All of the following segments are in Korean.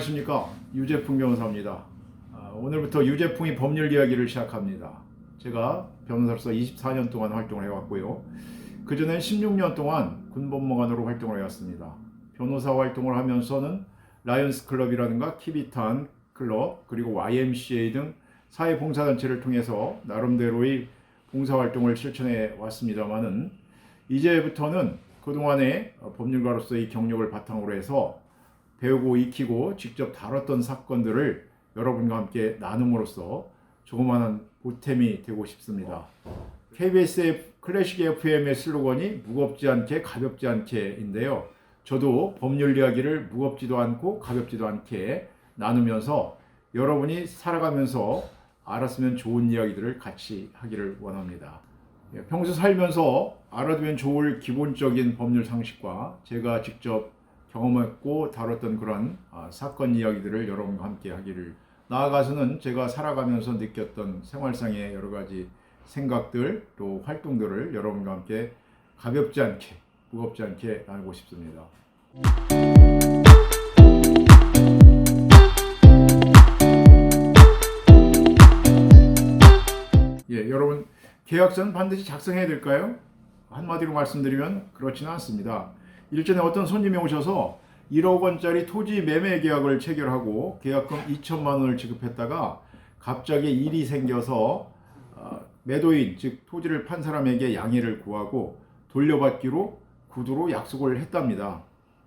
안녕하십니까. 유재풍 변호사입니다. 오늘부터 유재풍이 법률 이야기를 시작합니다. 제가 변호사로서 24년 동안 활동을 해왔고요. 그전엔 16년 동안 군법무관으로 활동을 해왔습니다. 변호사 활동을 하면서는 라이언스 클럽이라든가 키비탄 클럽 그리고 YMCA 등 사회봉사단체를 통해서 나름대로의 봉사활동을 실천해 왔습니다만은 이제부터는 그동안의 법률가로서의 경력을 바탕으로 해서 배우고 익히고 직접 다뤘던 사건들을 여러분과 함께 나눔으로써 조그마한 보탬이 되고 싶습니다. KBS의 클래식 FM의 슬로건이 무겁지 않게 가볍지 않게인데요. 저도 법률 이야기를 무겁지도 않고 가볍지도 않게 나누면서 여러분이 살아가면서 알았으면 좋은 이야기들을 같이 하기를 원합니다. 평소 살면서 알아두면 좋을 기본적인 법률 상식과 제가 직접 경험했고 다뤘던 그런 사건 이야기들을 여러분과 함께 하기를, 나아가서는 제가 살아가면서 느꼈던 생활상의 여러 가지 생각들 또 활동들을 여러분과 함께 가볍지 않게 무겁지 않게 나누고 싶습니다. 여러분, 계약서는 반드시 작성해야 될까요? 한마디로 말씀드리면 그렇지는 않습니다. 일전에 어떤 손님이 오셔서 1억 원짜리 토지 매매 계약을 체결하고 계약금 2천만 원을 지급했다가 갑자기 일이 생겨서 매도인, 즉 토지를 판 사람에게 양해를 구하고 돌려받기로 구두로 약속을 했답니다.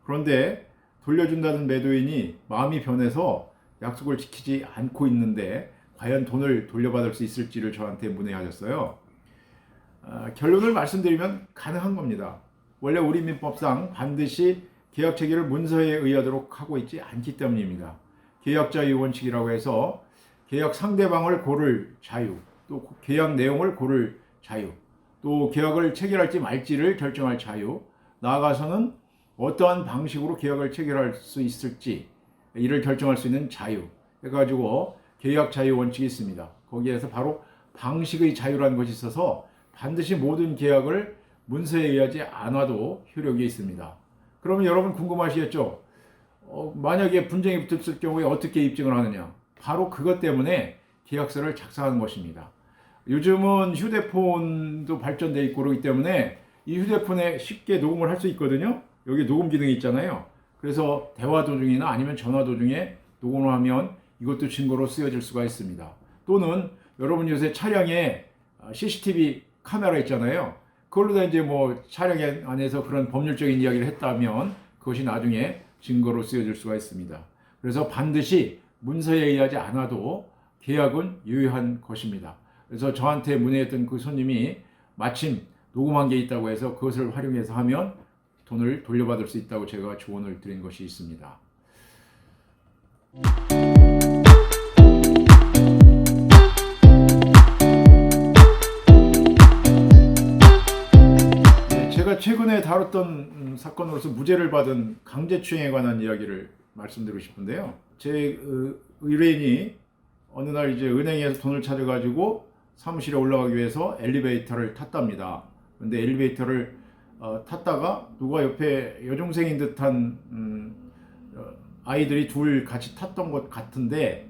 그런데 돌려준다는 매도인이 마음이 변해서 약속을 지키지 않고 있는데 과연 돈을 돌려받을 수 있을지를 저한테 문의하셨어요. 결론을 말씀드리면 가능한 겁니다. 원래 우리 민법상 반드시 계약 체결을 문서에 의하도록 하고 있지 않기 때문입니다. 계약자의 원칙이라고 해서 계약 상대방을 고를 자유, 또 계약 내용을 고를 자유, 또 계약을 체결할지 말지를 결정할 자유, 나아가서는 어떠한 방식으로 계약을 체결할 수 있을지 이를 결정할 수 있는 자유 해가지고 계약 자유 원칙이 있습니다. 거기에서 바로 방식의 자유라는 것이 있어서 반드시 모든 계약을 문서에 의하지 않아도 효력이 있습니다. 그러면 여러분 궁금하시겠죠? 만약에 분쟁이 붙었을 경우에 어떻게 입증을 하느냐? 바로 그것 때문에 계약서를 작성하는 것입니다. 요즘은 휴대폰도 발전되어 있고 그렇기 때문에 이 휴대폰에 쉽게 녹음을 할 수 있거든요. 여기 녹음 기능이 있잖아요. 그래서 대화 도중이나 아니면 전화 도중에 녹음을 하면 이것도 증거로 쓰여질 수가 있습니다. 또는 여러분 요새 차량에 CCTV 카메라 있잖아요. 그걸로 다 이제 뭐 차량 안에서 그런 법률적인 이야기를 했다면 그것이 나중에 증거로 쓰여질 수가 있습니다. 그래서 반드시 문서에 의하지 않아도 계약은 유효한 것입니다. 그래서 저한테 문의했던 그 손님이 마침 녹음한 게 있다고 해서 그것을 활용해서 하면 돈을 돌려받을 수 있다고 제가 조언을 드린 것이 있습니다. 제가 최근에 다뤘던 사건으로서 무죄를 받은 강제추행에 관한 이야기를 말씀드리고 싶은데요. 제 의뢰인이 어느 날 이제 은행에서 돈을 찾아가지고 사무실에 올라가기 위해서 엘리베이터를 탔답니다. 그런데 엘리베이터를 탔다가 누가 옆에 여중생인 듯한 아이들이 둘 같이 탔던 것 같은데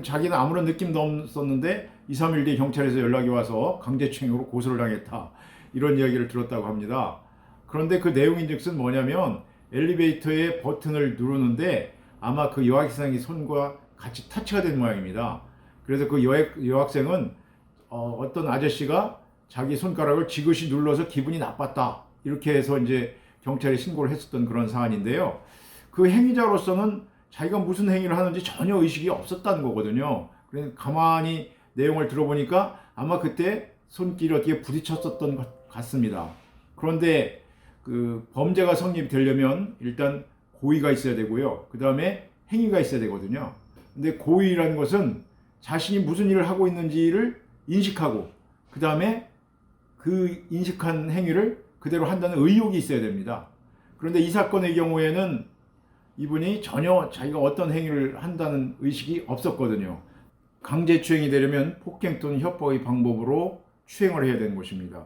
자기는 아무런 느낌도 없었는데 2, 3일 뒤에 경찰에서 연락이 와서 강제추행으로 고소를 당했다. 이런 이야기를 들었다고 합니다. 그런데 그 내용인즉슨 뭐냐면 엘리베이터의 버튼을 누르는데 아마 그 여학생의 손과 같이 터치가 된 모양입니다. 그래서 그 여학생은 어떤 아저씨가 자기 손가락을 지그시 눌러서 기분이 나빴다. 이렇게 해서 이제 경찰에 신고를 했었던 그런 사안인데요. 그 행위자로서는 자기가 무슨 행위를 하는지 전혀 의식이 없었다는 거거든요. 그래서 가만히 내용을 들어보니까 아마 그때 손길이 어떻게 부딪혔었던 것 같습니다. 그런데 그 범죄가 성립되려면 일단 고의가 있어야 되고요. 그 다음에 행위가 있어야 되거든요. 근데 고의라는 것은 자신이 무슨 일을 하고 있는지를 인식하고 그 다음에 그 인식한 행위를 그대로 한다는 의욕이 있어야 됩니다. 그런데 이 사건의 경우에는 이분이 전혀 자기가 어떤 행위를 한다는 의식이 없었거든요. 강제추행이 되려면 폭행 또는 협박의 방법으로 추행을 해야 되는 것입니다.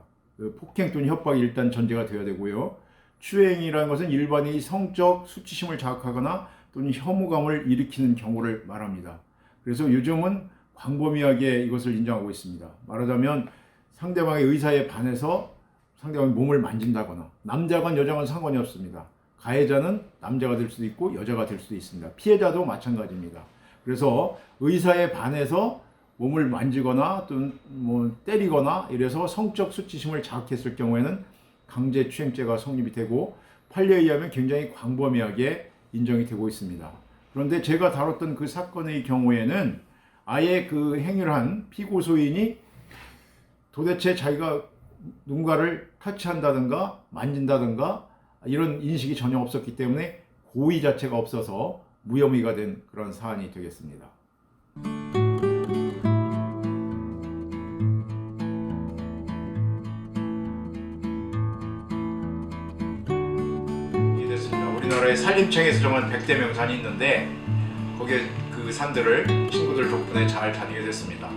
폭행 또는 협박이 일단 전제가 되어야 되고요. 추행이라는 것은 일반인이 성적 수치심을 자극하거나 또는 혐오감을 일으키는 경우를 말합니다. 그래서 요즘은 광범위하게 이것을 인정하고 있습니다. 말하자면 상대방의 의사에 반해서 상대방의 몸을 만진다거나, 남자건 여자건 상관이 없습니다. 가해자는 남자가 될 수도 있고 여자가 될 수도 있습니다. 피해자도 마찬가지입니다. 그래서 의사에 반해서 몸을 만지거나 또는 뭐 때리거나 이래서 성적 수치심을 자극했을 경우에는 강제추행죄가 성립이 되고 판례에 의하면 굉장히 광범위하게 인정이 되고 있습니다. 그런데 제가 다뤘던 그 사건의 경우에는 아예 그 행위를 한 피고소인이 도대체 자기가 누군가를 터치한다든가 만진다든가 이런 인식이 전혀 없었기 때문에 고의 자체가 없어서 무혐의가 된 그런 사안이 되겠습니다. 이해됐습니다. 우리나라의 산림청에서 정한 100대 명산이 있는데 거기에 그 산들을 친구들 덕분에 잘 다니게 됐습니다.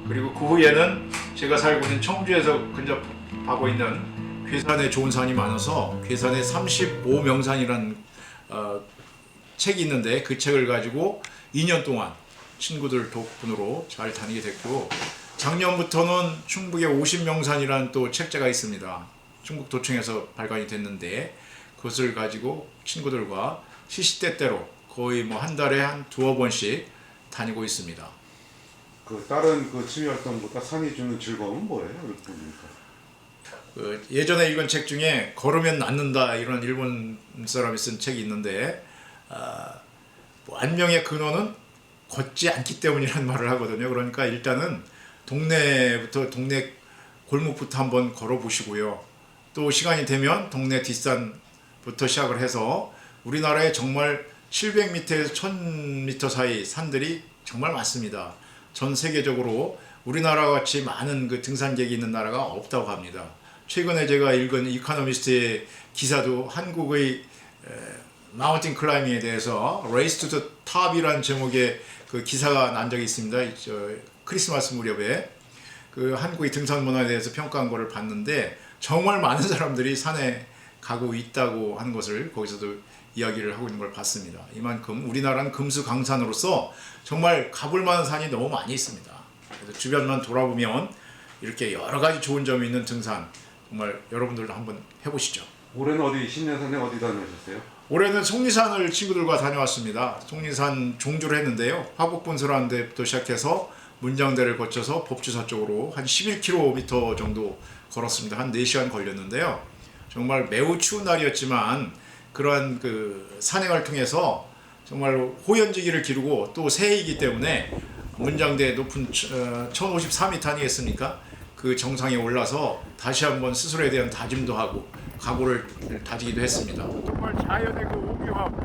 그리고 그 후에는 제가 살고 있는 청주에서 근접하고 있는 괴산에 좋은 산이 많아서 괴산의 35명산이라는 책이 있는데 그 책을 가지고 2년 동안 친구들 덕분으로 잘 다니게 됐고, 작년부터는 충북의 50명산이라는 또 책자가 있습니다. 충북도청에서 발간이 됐는데 그것을 가지고 친구들과 시시때때로 거의 뭐 한 달에 한 두어 번씩 다니고 있습니다. 그 다른 그 취미 활동보다 산이 주는 즐거움은 뭐예요? 예전에 읽은 책 중에 걸으면 낫는다 이런 일본 사람이 쓴 책이 있는데 뭐 안명의 근원은 걷지 않기 때문이라는 말을 하거든요. 그러니까 일단은 동네 골목부터 한번 걸어보시고요. 또 시간이 되면 동네 뒷산부터 시작을 해서 우리나라에 정말 700m에서 1000m 사이 산들이 정말 많습니다. 전 세계적으로 우리나라 같이 많은 그 등산객이 있는 나라가 없다고 합니다. 최근에 제가 읽은 이코노미스트의 기사도 한국의 마운틴 클라이밍에 대해서 Race to the Top이라는 제목의 그 기사가 난 적이 있습니다. 크리스마스 무렵에 그 한국의 등산 문화에 대해서 평가한 거를 봤는데 정말 많은 사람들이 산에 가고 있다고 하는 것을 거기서도 이야기를 하고 있는 걸 봤습니다. 이만큼 우리나라는 금수강산으로서 정말 가볼 만한 산이 너무 많이 있습니다. 그래서 주변만 돌아보면 이렇게 여러 가지 좋은 점이 있는 등산 정말 여러분들도 한번 해보시죠. 올해는 어디 신년산에 어디 다녀오셨어요? 올해는 속리산을 친구들과 다녀왔습니다. 속리산 종주를 했는데요. 화북분수라는 데부터 시작해서 문장대를 거쳐서 법주사 쪽으로 한 11km 정도 걸었습니다. 한 4시간 걸렸는데요. 정말 매우 추운 날이었지만 그러한 그 산행을 통해서 정말 호연지기를 기르고 또 새해이기 때문에 문장대 높은 1054m 아니겠습니까? 그 정상에 올라서 다시 한번 스스로에 대한 다짐도 하고 각오를 다지기도 했습니다. 정말 자연의 그 오묘함,